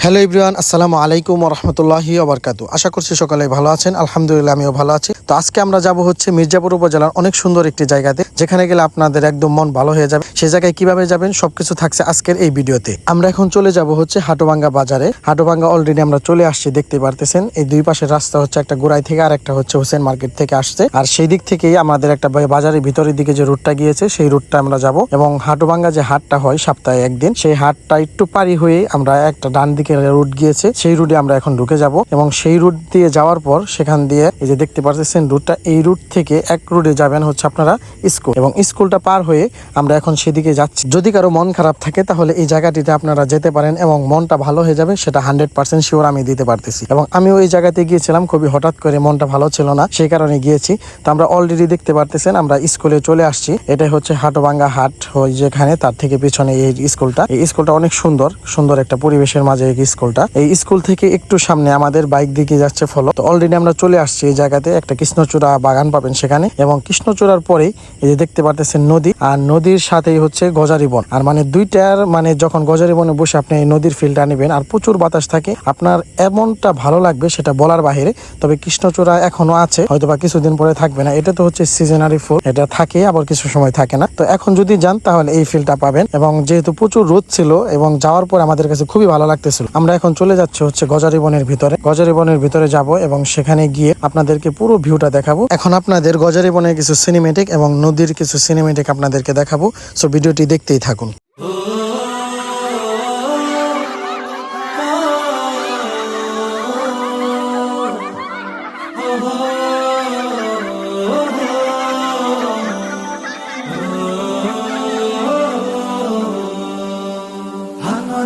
Hello everyone, আসসালামু আলাইকুম ওয়া রাহমাতুল্লাহি ওয়া বারাকাতুহু। আশা করছি সকলেই ভালো আছেন। আলহামদুলিল্লাহ আমিও ভালো আছি। তো আজকে আমরা যাব হচ্ছে মির্জাপুর উপজেলার অনেক সুন্দর একটি জায়গাতে, যেখানে গেলে আপনাদের একদম মন ভালো হয়ে যাবে। সেই জায়গায় কিভাবে যাবেন সবকিছু থাকছে আজকের এই ভিডিওতে। আমরা এখন চলে যাব হচ্ছে হাটুভাঙ্গা বাজারে। হাটুভাঙ্গা অলরেডি আমরা চলে আসছি, দেখতে পারতেছেন। এই দুই পাশের রাস্তা হচ্ছে একটা গোড়াই থেকে আর একটা হচ্ছে হোসেন মার্কেট থেকে আসছে, আর সেই দিক থেকেই আমাদের একটা বাজারের ভিতরের দিকে যে রুটটা গিয়েছে সেই রুটটা আমরা যাব। এবং হাটুভাঙ্গা যে হাটটা হয় সপ্তাহে একদিন, সেই হাটটা একটু পারি হয়ে আমরা একটা ডান দিকে রুট গিয়েছে, সেই রুটে আমরা এখন ঢুকে যাব। এবং সেই রুট দিয়ে যাওয়ার পর সেখান দিয়ে এই যে দেখতে পাচ্ছেন রুটটা, এই রুট থেকে এক রুটে যাবেন হচ্ছে আপনারা স্কুল, এবং স্কুলটা পার হয়ে আমরা এখন সেদিকে যাচ্ছি। যদি কারো মন খারাপ থাকে তাহলে এই জায়গাটিতে আপনারা যেতে পারেন এবং মনটা ভালো হয়ে যাবে, সেটা 100% শিওর আমি দিতে পারতেছি। এবং আমিও এই জায়গাতে গিয়েছিলাম, খুবই হঠাৎ করে, মনটা ভালো ছিল না, সেই কারণে গিয়েছি। তো আমরা অলরেডি দেখতে পারতেছেন আমরা স্কুলে চলে আসছি। এটাই হচ্ছে হাটুভাঙ্গা হাট হয় যেখানে, তার থেকে পিছনে এই স্কুলটা। এই স্কুলটা অনেক সুন্দর সুন্দর একটা পরিবেশের মাঝে এই স্কুলটা। এই স্কুল থেকে একটু সামনে আমাদের বাইক দিকে যাচ্ছে ফলো। তো অলরেডি আমরা চলে আসছি এই জায়গাতে। একটা কৃষ্ণচূড়া বাগান পাবেন সেখানে, এবং কৃষ্ণচূড়ার পরেই এই যে দেখতে পারতেছেন নদী, আর নদীর সাথেই হচ্ছে গজারি বন। আর মানে দুইটার মানে যখন গজারি বনে বসে আপনি এই নদীর ফিলটা নেবেন আর প্রচুর বাতাস থাকে, আপনার এমনটা ভালো লাগবে সেটা বলার বাহিরে। তবে কৃষ্ণচূড়া এখনো আছে, হয়তো বা কিছুদিন পরে থাকবে না। এটা তো হচ্ছে সিজনারি ফুল, এটা থাকে আবার কিছু সময় থাকে না। তো এখন যদি যান তাহলে এই ফিলটা পাবেন। এবং যেহেতু প্রচুর রোদ ছিল এবং যাওয়ার পর আমাদের কাছে খুবই ভালো লাগতেছিল, আমরা এখন চলে যাচ্ছি হচ্ছে গজারি বনের ভিতরে। গজারি বনের ভিতরে যাব এবং সেখানে গিয়ে আপনাদেরকে পুরো ভিউটা দেখাবো। এখন আপনাদের গজারি বনের কিছু সিনেমেটিক এবং নদীর কিছু সিনেমেটিক আপনাদেরকে দেখাবো। সো ভিডিওটি দেখতেই থাকুন।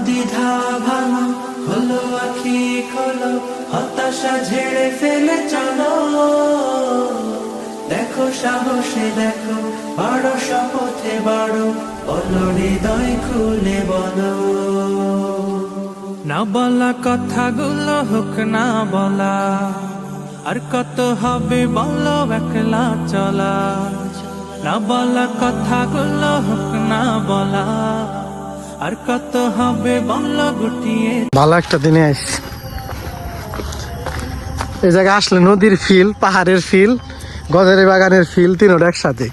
দ্বিধা ভাঙো, খোলো আখি খোলো, হতাশা ঝেড়ে ফেলে চলো। দেখো সাহসে দেখো, বাড়ো শপথে বাড়ো, বলো হৃদয় খুলে বলো। না বলা কথাগুলো হোক না বলা, আর কত হবে বলো একলা চলা। না বলা কথাগুলো হোক না বলা, আর কত হবে বলো গুটিয়ে। ভালো একটা দিনে আসছি এই জায়গায় আসলে, নদীর ফিল, পাহাড়ের ফিল, গজারি বাগানের ফিল, তিনটা একসাথে।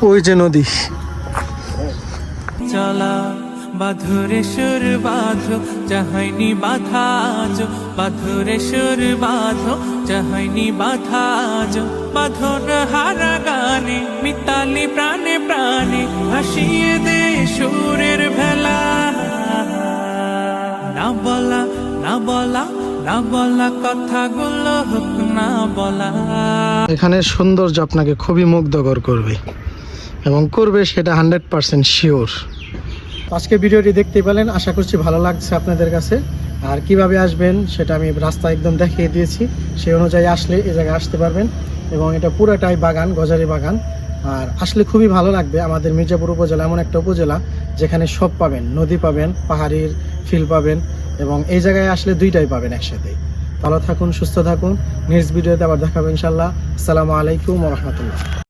ওই যে নদী। চলা বাধুরে সুর বাঁধো, চাহনি বাধা যো, বাধুরে সুর বাঁধো, চাহনি বাধা যো। বাঁধন হারা গানে মিতালি প্রাণে প্রাণে, ভাসিয়ে দে সুরের ভেলা। না বলা না বলা না বলা কথাগুলো হোক না বলা। এখানে সৌন্দর্য আপনাকে খুবই মুগ্ধকর করবে, এবং করবে সেটা 100% শিওর। আজকে ভিডিওটি দেখতে পেলেন, আশা করছি ভালো লাগছে আপনাদের কাছে। আর কিভাবে আসবেন সেটা আমি রাস্তা একদম দেখিয়ে দিয়েছি, সেই অনুযায়ী আসলে এই জায়গায় আসতে পারবেন। এবং এটা পুরোটাই বাগান, গজারি বাগান। আর আসলে খুবই ভালো লাগবে। আমাদের মির্জাপুর উপজেলা এমন একটা উপজেলা যেখানে সব পাবেন, নদী পাবেন, পাহাড়ির ফিল পাবেন, এবং এই জায়গায় আসলে দুইটাই পাবেন একসাথে। ভালো থাকুন, সুস্থ থাকুন। নেক্সট ভিডিওতে আবার দেখাবো ইনশাল্লাহ। আসসালামু আলাইকুম ওয়া রাহমাতুল্লাহ।